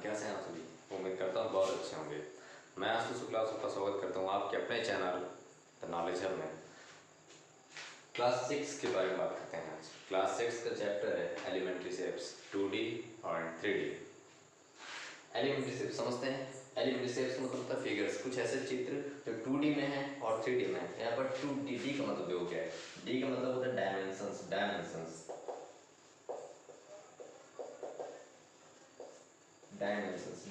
कैसे हैं आप सभी। उम्मीद करता हूँ बहुत अच्छे होंगे। मैं आशुतोष शुक्ला सबका स्वागत करता हूँ आपके अपने चैनल द नॉलेज हब में। क्लास 6 के बारे में बात करते हैं आज। क्लास 6 का चैप्टर है एलिमेंट्री शेप्स 2D और 3D। एलिमेंट्री शेप समझते हैं। एलिमेंट्री शेप्स मतलब होता है फिगर्स, कुछ ऐसे चित्र जो 2D में है और 3D में है। यहाँ पर 2D का मतलब देखो क्या है। D का मतलब होता है डायमेंशंस।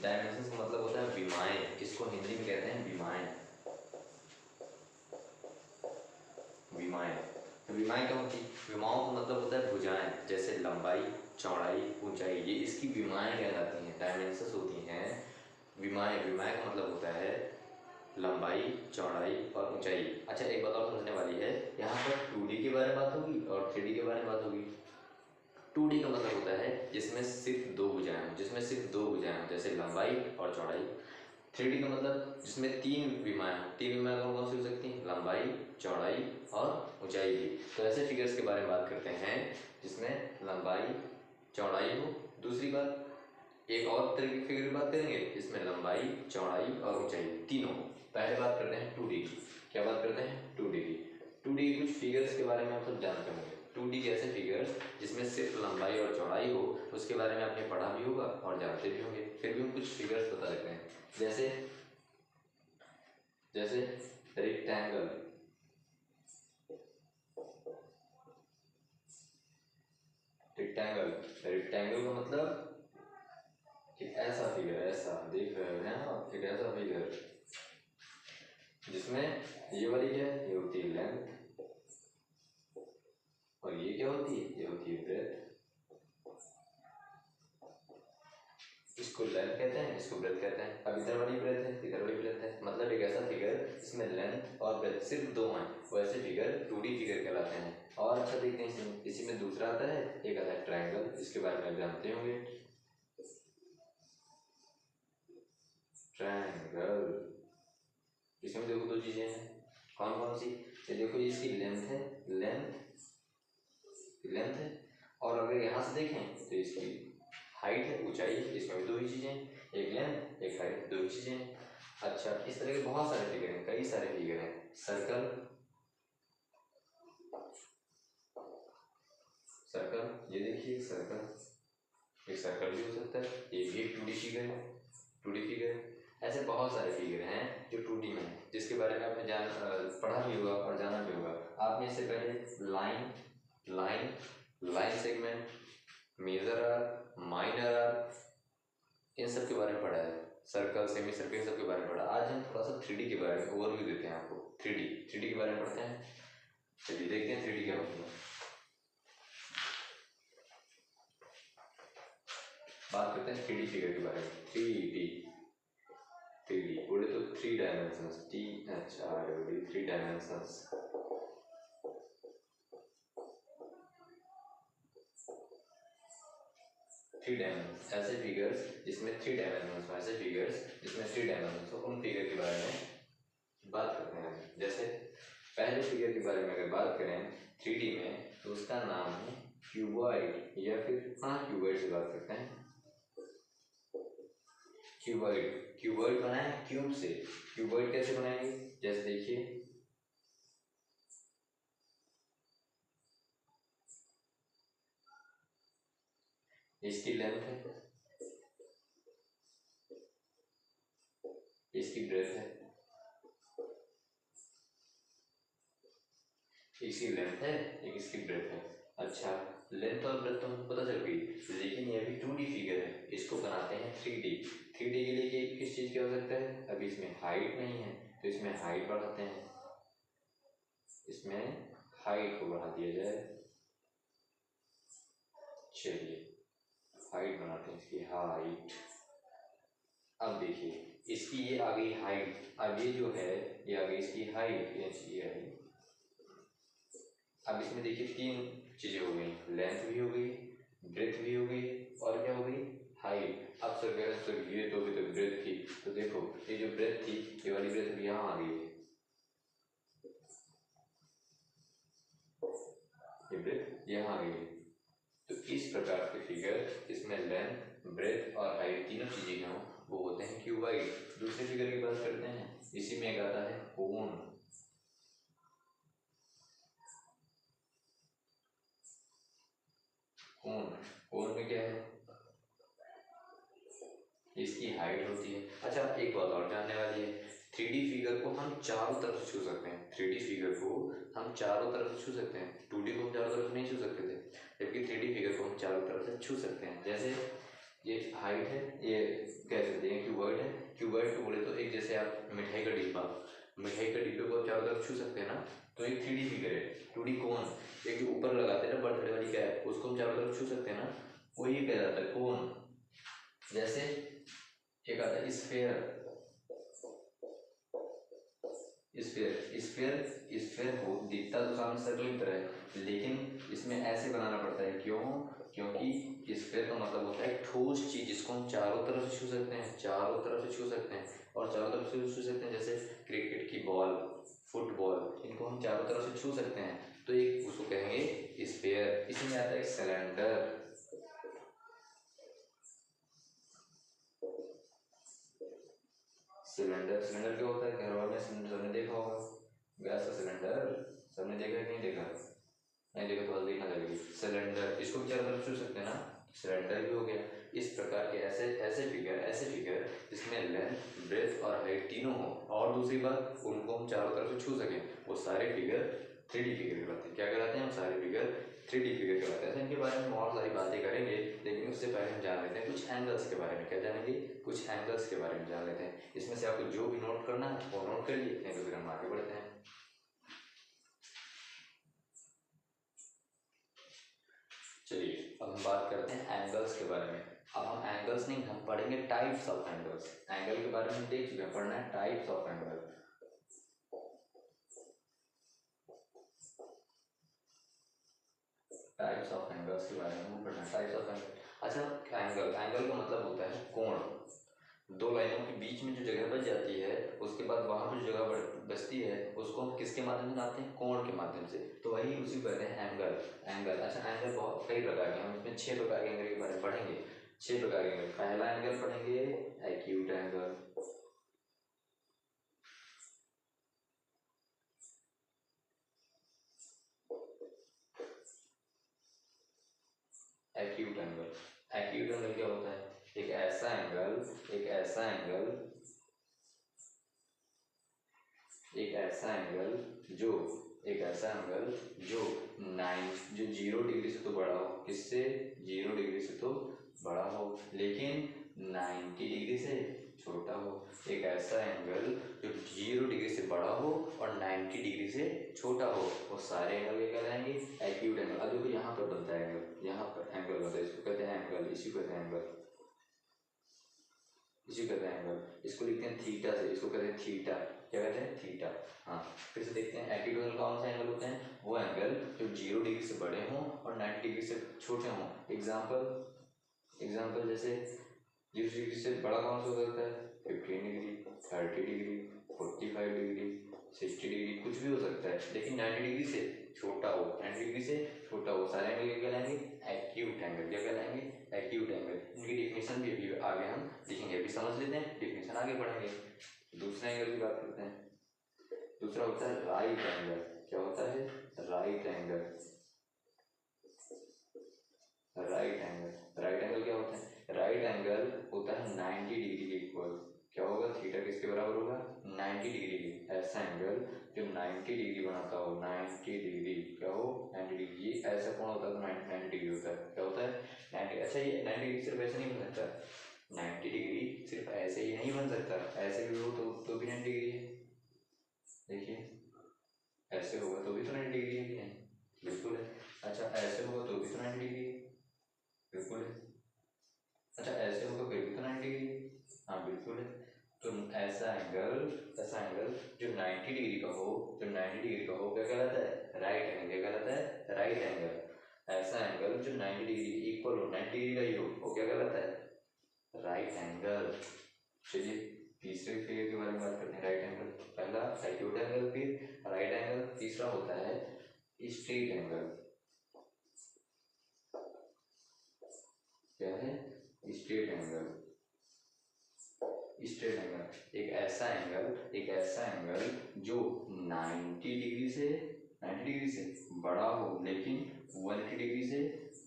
डायमेंशंस का मतलब होता है विमाएं। इसको हिंदी में कहते हैं विमाएं। तो विमाएं क्या होती है? विमाओं का मतलब होता है भुजाएं, जैसे लंबाई, चौड़ाई, ऊंचाई, ये इसकी विमाएं कहलाती हैं, डायमेंशंस होती हैं। विमाएं का मतलब होता है लंबाई, चौड़ाई और ऊंचाई। अच्छा, एक बात और समझने वाली है, यहाँ पर 2D के बारे में बात होगी और 3D के बारे में बात होगी। 2D का मतलब होता है जिसमें सिर्फ दो भुजाएं हों, जैसे लंबाई और चौड़ाई। 3D का मतलब जिसमें तीन विमाएं कौन कौन सी हो सकती हैं? लंबाई, चौड़ाई और ऊंचाई भी। तो ऐसे फिगर्स के बारे में बात करते हैं जिसमें लंबाई, चौड़ाई हो। दूसरी बात, एक और तरह की फिगर की बात करेंगे इसमें लंबाई, चौड़ाई और ऊंचाई तीनों हो। पहले बात करते हैं 2D की। क्या बात करते हैं? 2D की। 2D के कुछ फिगर्स के बारे में आप सब जानते होंगे। 2D के ऐसे फिगर्स जिसमें सिर्फ लंबाई और चौड़ाई हो, उसके बारे में आपने पढ़ा भी होगा और जानते भी होंगे। फिर भी हम कुछ फिगर्स बता देते हैं, जैसे रेक्टेंगल। रेक्टेंगल का मतलब कि ऐसा फिगर, ऐसा देख रहे हैं आप, एक ऐसा फिगर जिसमें ये वाली क्या है? ये होती है लेंथ, और ये क्या होती है? ये होती है ब्रेथ। इसको लेंथ कहते हैं, इसको ब्रेथ कहते हैं। अब इधर वाली ब्रेथ है, इधर वाली ब्रेथ है, मतलब एक ऐसा फिगर इसमें लेंथ और ब्रेथ सिर्फ दो हैं, वैसे फिगर 2D फिगर कहलाते हैं। और अच्छा देखते हैं, इसी में दूसरा आता है, एक आता है ट्रायंगल। इसके बारे में जानते होंगे। ट्रायंगल, इसमें देखो दो चीजें हैं, कौन कौन सी? ये देखो, इसकी लेंथ है, और अगर यहाँ से देखें तो इसकी हाइट है, ऊंचाई है। इसमें भी दो ही चीजें, एक लेंथ एक हाइट, दो ही चीजें। अच्छा, इस तरह के बहुत सारे फिगर हैं, कई सारे फिगर हैं। सर्कल, ये देखिए एक सर्कल भी हो सकता है, ये भी एक 2D फिगर है। ऐसे बहुत सारे फिगर हैं जो 2D में है, जिसके बारे में आपने पढ़ा भी होगा और जाना भी होगा। आपने इससे पहले line segment, major arc, minor arc, इन सब के बारे में पढ़ा है। सर्कल, सेमी सर्कल, इन सब के बारे में पढ़ा। आज हम थोड़ा सा 3D के बारे में ओवरव्यू देते हैं आपको। 3D के बारे में पढ़ते हैं। चलिए देखते हैं 3D क्या होती है। बात करते हैं 3D फिगर के बारे में। 3D बोले तो 3 डायमेंशंस, THRD, 3 डायमेंशंस। ऐसे फिगर्स जिसमें 3 डायमेंशंस हो, उन फिगर के बारे में बात करते हैं। जैसे पहले फिगर के बारे में अगर बात करें 3D में, तो उसका नाम है क्यूबॉइड, या फिर क्यूबॉइड से बात करते हैं। क्यूबॉइड बना है क्यूब से। क्यूबॉइड कैसे बनाएंगे? जैसे देखिए, इसकी लेंथ है, इसकी ब्रेथ है, इसकी लेंथ है, एक इसकी ब्रेथ है। अच्छा, लेंथ और ब्रेथ तो हमको पता चल गई, लेकिन ये भी 2D फिगर है, इसको बनाते हैं 3D। 3D के लिए किस चीज की आवश्यकता है? अभी इसमें हाइट नहीं है, तो इसमें हाइट बढ़ाते हैं, इसमें हाइट को बढ़ा दिया जाए। चलिए हाइट बनाते हैं, इसकी हाइट। अब देखिए, इसकी ये आ गई हाइट। अब ये जो है, ये आ गई इसकी हाइट, ये आ गई। अब इसमें देखिए तीन चीजें हो गई, लेंथ भी हो गई, ब्रेथ भी हो गई, और क्या हो गई? हाइट। अब सर ये तो अभी तक ब्रेथ थी, तो देखो ये जो ब्रेथ थी, ये वाली ब्रेथ अभी यहाँ आ गई है, ये ब्रेथ यहाँ आ गई है। तो इस प्रकार के फिगर, इसमें लेंथ, ब्रेथ और हाइट तीनों चीजें हों वो होते हैं क्यूबाइड। दूसरे फिगर की बात करते हैं, इसी में एक आता है कोन। कोन, कोन में क्या है, इसकी हाइट होती है। अच्छा एक बात और जानने वाली है, 3D फिगर को हम चारों तरफ से छू सकते हैं। 3D फिगर को हम चारों तरफ से छू सकते हैं, 2D को हम चारों तरफ से नहीं छू सकते थे, जबकि 3D फिगर को हम चारों तरफ से छू सकते हैं। जैसे ये हाइट है, ये कह सकते हैं क्यूबॉइड है। क्यूबॉइड को बोले तो एक जैसे आप मिठाई का डिब्बा, मिठाई का डिब्बे को आप चारों तरफ छू सकते हैं ना, तो एक 3D फिगर है। 2D कोन, एक जो ऊपर लगाते हैं ना बर्थडे वाली कैप, उसको हम चारों तरफ छू सकते हैं ना, वही कह जाता है कोन। जैसे एक आता है स्फेयर, स्फेयर स्फेयर स्फेयर हो दिखता तो सामने सर्कल की तरह है, लेकिन इसमें ऐसे बनाना पड़ता है। क्यों? क्योंकि स्फेयर का मतलब होता है ठोस चीज जिसको हम चारों तरफ से छू सकते हैं, चारों तरफ से छू सकते हैं और चारों तरफ से छू सकते हैं। जैसे क्रिकेट की बॉल, फुटबॉल, इनको हम चारों तरफ से छू सकते हैं, तो एक उसको कहेंगे स्फेयर। इसमें आता है सिलेंडर। सिलेंडर, सिलेंडर क्या होता है, घर वाले ने सिलेंडर सबने देखा होगा, गैस का सिलेंडर सबने देखा कि नहीं देखा, नहीं देखा तो देखना चाहिए। सिलेंडर, इसको चारों तरफ छू सकते हैं ना, सिलेंडर भी हो गया। इस प्रकार के ऐसे ऐसे फिगर जिसमें लेंथ ब्रेथ और हाइट तीनों हो, और दूसरी बात उनको हम चारों तरफ से छू सकें, वो सारे फिगर 3D फिगर कहलाते हैं। क्या कहलाते हैं? वो सारे फिगर 3D फिगर कहलाते हैं। इनके बारे में और सारी बातें करेंगे, लेकिन उससे पहले हम जान लेते हैं कुछ एंगल्स के बारे में। क्या जानेंगे? कुछ एंगल्स के बारे में जान लेते हैं। इसमें से आपको जो भी नोट करना है वो नोट करिए, नहीं तो फिर हम आगे बढ़ते हैं। चलिए अब हम बात करते हैं एंगल्स के बारे में। अब हम एंगल्स नहीं, हम पढ़ेंगे टाइप्स ऑफ एंगल्स। एंगल के बारे में देख चुके हैं, पढ़ना है types of angle. Types of angles के बारे में पढ़ना है, टाइप्स ऑफ एंगल। अच्छा एंगल, एंगल का मतलब होता है कोण। दो लाइनों के बीच में जो जगह बच जाती है, उसके बाद वहां पर जो जगह बचती है उसको हम किसके माध्यम से नापते हैं? कोण के माध्यम से। तो वही उसी को कहते हैं एंगल। एंगल, अच्छा एंगल बहुत कई प्रकार के हैं, हम इसमें 6 प्रकार के एंगल के बारे में पढ़ेंगे। 6 प्रकार के एंगल। पहला एंगल पढ़ेंगे acute angle. Acute angle, acute angle क्या होता है? एक ऐसा एंगल, एक ऐसा एंगल, एक ऐसा एंगल जो, एक ऐसा एंगल जो 0 डिग्री से तो बड़ा हो, किससे? 0 डिग्री से तो बड़ा हो, लेकिन 90 डिग्री से छोटा हो। एक ऐसा एंगल जो 0 डिग्री से बड़ा हो और 90 डिग्री से छोटा हो, वो सारे एंगल क्या कहलाएंगे? Acute angle. अब देखो यहाँ पर बनता है एंगल, यहाँ पर एंगल बनता है, इसको कहते हैं एंगल, इसी को कहते हैं एंगल, इसी को कहते हैं एंगल। इसको लिखते हैं थीटा से, इसको कहते हैं थीटा। क्या कहते हैं? थीटा। हाँ, फिर से देखते हैं एक्यूट एंगल कौन सा एंगल होते हैं? वो एंगल जो 0 डिग्री से बड़े हों और 90 डिग्री से छोटे हों। एग्जाम्पल जैसे 0 डिग्री से बड़ा कौन सा हो सकता है? 15 डिग्री, 30 डिग्री, 45 डिग्री, 60 डिग्री, कुछ भी हो सकता है, लेकिन 90 डिग्री से छोटा हो, 90 डिग्री से छोटा हो, सारे एंगल क्या कहलाएंगे? Acute angle. क्या कहलाएंगे? Acute angle. इनकी डिफिनेशन भी अभी आगे हम लिखेंगे, अभी समझ लेते हैं, डिफिनेशन आगे पढ़ेंगे। दूसरे एंगल की बात करते हैं। दूसरा होता है राइट एंगल। क्या होता है? Right angle. Right angle, right angle क्या होता है? राइट एंगल होता है 90 डिग्री के इक्वल। क्या होगा? थीटा किसके बराबर होगा? 90 डिग्री के। ऐसा एंगल जो 90 डिग्री बनाता हो, 90 डिग्री क्या हो? 90 डिग्री। ये ऐसा कौन होता है तो 90 डिग्री होता है? क्या होता है? 90। अच्छा ये 90 डिग्री सिर्फ ऐसे नहीं बन सकता, 90 डिग्री सिर्फ ऐसे ही नहीं बन सकता, ऐसे भी हो तो भी 90 डिग्री है। देखिए ऐसे होगा तो भी तो 90 डिग्री है कि नहीं? बिल्कुल है। अच्छा ऐसे होगा तो भी तो 90 डिग्री है, बिल्कुल है। अच्छा ऐसे होगा फिर भी तो 90 डिग्री है, हाँ बिल्कुल है। तो ऐसा एंगल जो 90 डिग्री का हो, जो 90 डिग्री का हो, क्या कहलाता है? Right angle. क्या कहलाता है? Right angle. ऐसा एंगल जो 90 डिग्री इक्वल हो, 90 डिग्री का ही हो, वो क्या कहलाता है? Right angle. चलिए तीसरे फिगर के बारे में बात करते हैं, राइट एंगल। पहला एक्यूट एंगल, फिर राइट एंगल, तीसरा होता है स्ट्रेट एंगल। क्या है? स्ट्रेट एंगल, स्ट्रेट एंगल एक ऐसा एंगल जो 90 डिग्री से बड़ा हो लेकिन 180 डिग्री से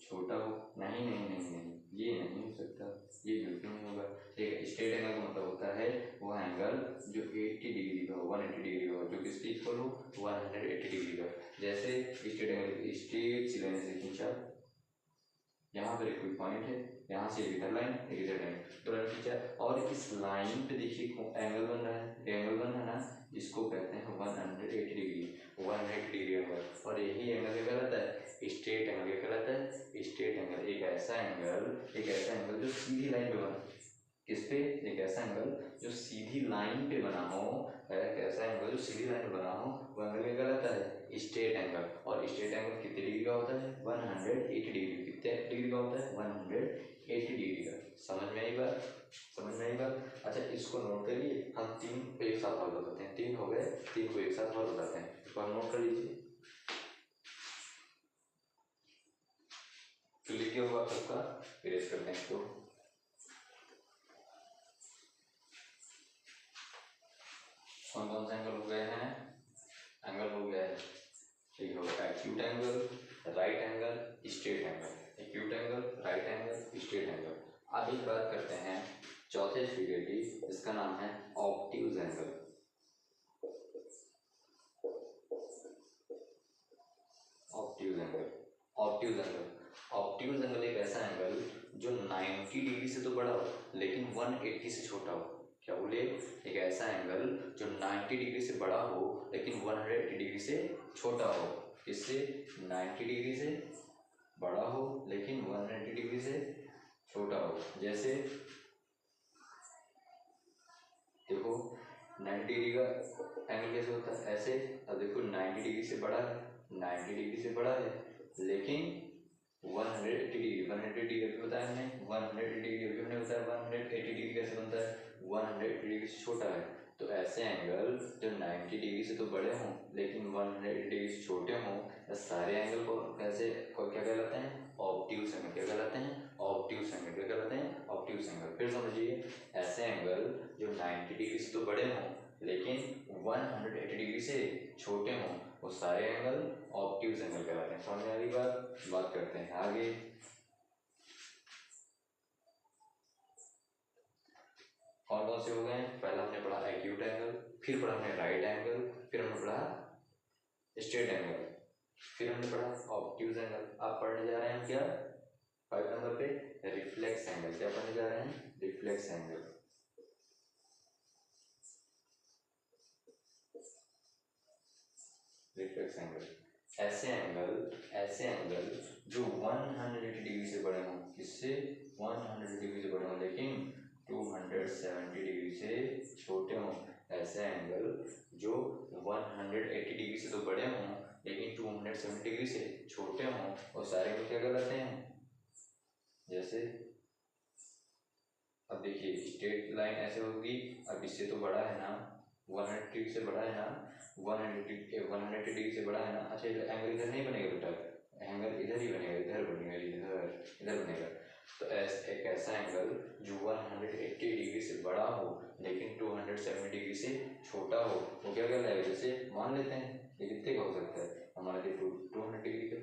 छोटा हो। नहीं नहीं नहीं नहीं, ये नहीं हो सकता, ये बिल्कुल नहीं होगा। एक स्ट्रेट एंगल का मतलब होता है वो एंगल जो 80 डिग्री का हो, 180 डिग्री का हो, जो किसके इक्वल हो, 180 डिग्री का। जैसे स्ट्रेट एंगल, स्ट्रेट लाइन से खींचा, यहाँ पर एक कोई पॉइंट है, यहाँ से इधर लाइन एक इधर लाइन, तो लाइन खींचा, और इस लाइन पे देखिए एंगल बन रहा है, एंगल बन रहा है ना, इसको कहते हैं 180 डिग्री, 180 डिग्री एंगल। और यही एंगल क्या कहलाता है, स्ट्रेट एंगल। क्या कहलाता है, स्ट्रेट एंगल। एक ऐसा एंगल जो सीधी लाइन पे बना, किस पे, एक ऐसा एंगल जो सीधी लाइन पे बना हो, एक ऐसा एंगल जो सीधी लाइन पे बना हो, वो एंगल क्या कहलाता है, स्ट्रेट एंगल। और स्ट्रेट एंगल कितने डिग्री का होता है, 180 डिग्री। कितने डिग्री का होता है, 180 डिग्री का। समझ में आई बात, समझ में आई बात। अच्छा, इसको नोट करिए, हम तीन को एक साथ हल करते हैं, तीन हो गए, तीन को एक साथ हल करते हैं, इसको आप नोट कर लीजिए। तो लिखिए होगा सबका, इरेज करते हैं इसको। कौन कौन से एंगल हो गए हैं, एंगल हो गया है, ठीक होगा, acute angle, right angle, straight angle, acute angle, right angle, straight angle. अब एक बात करते हैं चौथे फिगर की, इसका नाम है obtuse angle. Obtuse angle, obtuse angle, obtuse angle एक ऐसा एंगल जो 90 डिग्री से तो बड़ा हो लेकिन 180 से छोटा हो। क्या बोले, एक ऐसा एंगल जो 90 डिग्री से बड़ा हो लेकिन 180 डिग्री से छोटा हो। इससे 90 डिग्री से बड़ा हो लेकिन 180 डिग्री से छोटा हो। जैसे देखो 90 डिग्री का एंगल कैसे होता है, ऐसे। अब देखो 90 डिग्री से बड़ा है, 90 डिग्री से बड़ा है लेकिन 180 डिग्री, 180 डिग्री अभी बताया हमने, 180 डिग्री अभी हमने बताया, 180 डिग्री कैसे बनता है, 180 डिग्री से छोटा है। तो ऐसे एंगल जो 90 डिग्री से तो बड़े हों लेकिन 180 डिग्री से छोटे हों, सारे एंगल को कैसे क्या कहलाते हैं, ऑब्ट्यूज एंगल। क्या कहलाते हैं, ऑब्ट्यूज एंगल। क्या कहलाते हैं, ऑब्ट्यूज एंगल। फिर समझिए, ऐसे एंगल जो 90 डिग्री से तो बड़े हों लेकिन 180 डिग्री से छोटे हों, वो सारे एंगल ऑब्ट्यूज एंगल कहलाते हैं। समझ में आ रही बात करते हैं आगे। कौन कौन से हो गए, पहला हमने पढ़ा एक्यूट एंगल, फिर पढ़ा हमने राइट एंगल, फिर हमने पढ़ा स्ट्रेट एंगल, फिर हमने पढ़ा ऑब्ट्यूज एंगल। आप पढ़ने जा रहे हैं क्या, 5 नंबर पे रिफ्लेक्स एंगल। क्या पढ़ने जा रहे हैं, रिफ्लेक्स एंगल। रिफ्लेक्स एंगल ऐसे एंगल जो 180 डिग्री से बड़े हों, किससे, 180 डिग्री से बड़े हों लेकिन 270 डिग्री से छोटे हों। ऐसे एंगल जो 180 डिग्री से तो बड़े हों लेकिन 270 डिग्री से छोटे हों, वो सारे को क्या कहलाते हैं। जैसे अब देखिए स्ट्रेट लाइन ऐसे होगी, अब इससे तो बड़ा है ना, 180 डिग्री से बड़ा है ना, 180 डिग्री से बड़ा है ना। अच्छा, एंगल इधर नहीं बनेगा बेटा, एंगल इधर ही बनेगा, इधर बनेगा, इधर बनेगा। तो एक ऐसा एंगल जो 180 डिग्री से बड़ा हो लेकिन 270 डिग्री से छोटा हो, वो क्या कहलाएगा। जैसे मान लेते हैं ये कितने का हो सकता है, हमारे 200 डिग्री का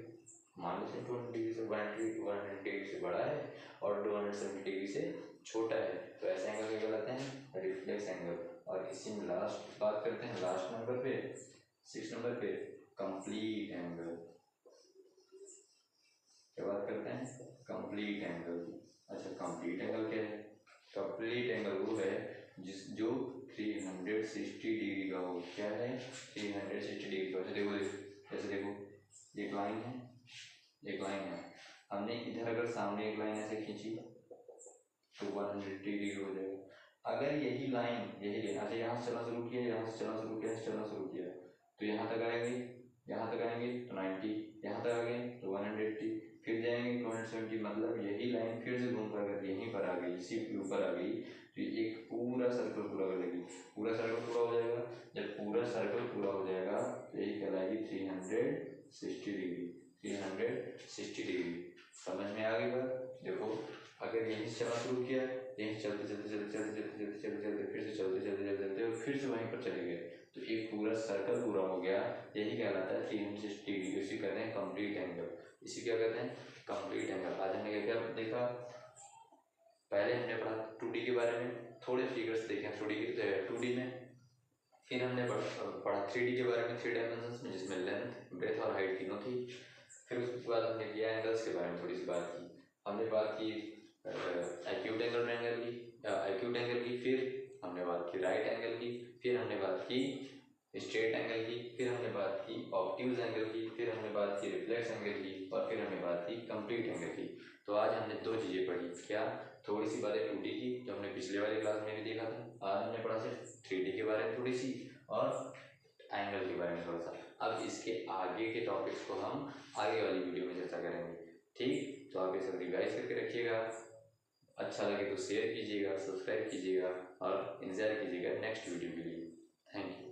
मान लेते हैं, 200 डिग्री से 180 डिग्री से बड़ा है और 270 डिग्री से छोटा है, तो ऐसे एंगल क्या कहलाते हैं, रिफ्लेक्स एंगल। और इसी में लास्ट बात करते हैं, लास्ट नंबर पे 6 नंबर पे कंप्लीट एंगल। क्या बात करते हैं, कंप्लीट एंगल। अच्छा, कंप्लीट एंगल क्या है, कंप्लीट एंगल वो है जो 360 डिग्री का हो। क्या है, 360 डिग्री का। देखो जैसे देखो एक लाइन है, हमने इधर अगर सामने एक लाइन ऐसे खींची तो 180 डिग्री हो जाएगा। अगर यही लाइन अच्छा यहाँ से चलना शुरू किया, यहाँ से चलना शुरू किया तो यहाँ तक आएंगे तो 90, यहाँ तक आ गए तो 180, फिर जाएंगे 270, मतलब यही लाइन फिर से घूम कर यहीं पर आ गई, इसी के ऊपर आ गई, तो एक पूरा सर्कल पूरा कर लेगी। पूरा सर्कल पूरा हो जाएगा, जब पूरा सर्कल पूरा हो जाएगा तो यही कहलाएगी 360 डिग्री, 360 डिग्री। समझ में आ गई बात। देखो अगर यहीं से चलना शुरू किया, यहीं से चलते चलते चलते चलते चलते चलते चलते चलते फिर से चलते चलते चलते चलते और फिर से वहीं पर चले गए, तो एक पूरा सर्कल पूरा हो गया। यही कहलाता है 360 डिग्री। इसी कहते हैं कंप्लीट एंगल। इसी क्या कहते हैं? Complete angle. आज हमने क्या क्या देखा? पहले हमने पढ़ा 2D के बारे में, थोड़े फिगर्स देखे 2D में। फिर हमने पढ़ा 3D के बारे में, 3 डायमेंशंस में, जिसमें लेंथ, ब्रेथ और हाइट तीनों थी। फिर उसके बाद हमने किया एंगल्स के बारे में थोड़ी सी बात की। हमने बात की एक्यूट एंगल की, फिर हमने बात की राइट एंगल की, फिर हमने बात की स्ट्रेट एंगल की, फिर हमने बात की ऑब्ट्यूज एंगल की, फिर हमने बात की रिफ्लेक्स एंगल की, और फिर हमने बात की कंप्लीट एंगल की। तो आज हमने 2 चीज़ें पढ़ी। क्या? थोड़ी सी बातें 2D की जो हमने पिछले वाली क्लास में भी देखा था। आज हमने पढ़ा सिर्फ 3D के बारे में थोड़ी सी, और एंगल के बारे में थोड़ा सा। अब इसके आगे के टॉपिक्स को हम आगे वाली वीडियो में चर्चा करेंगे। ठीक, तो आप ये सब रिवाइज करके रखिएगा। अच्छा लगे तो शेयर कीजिएगा, सब्सक्राइब कीजिएगा और इंतजार कीजिएगा नेक्स्ट वीडियो के लिए। Thank you.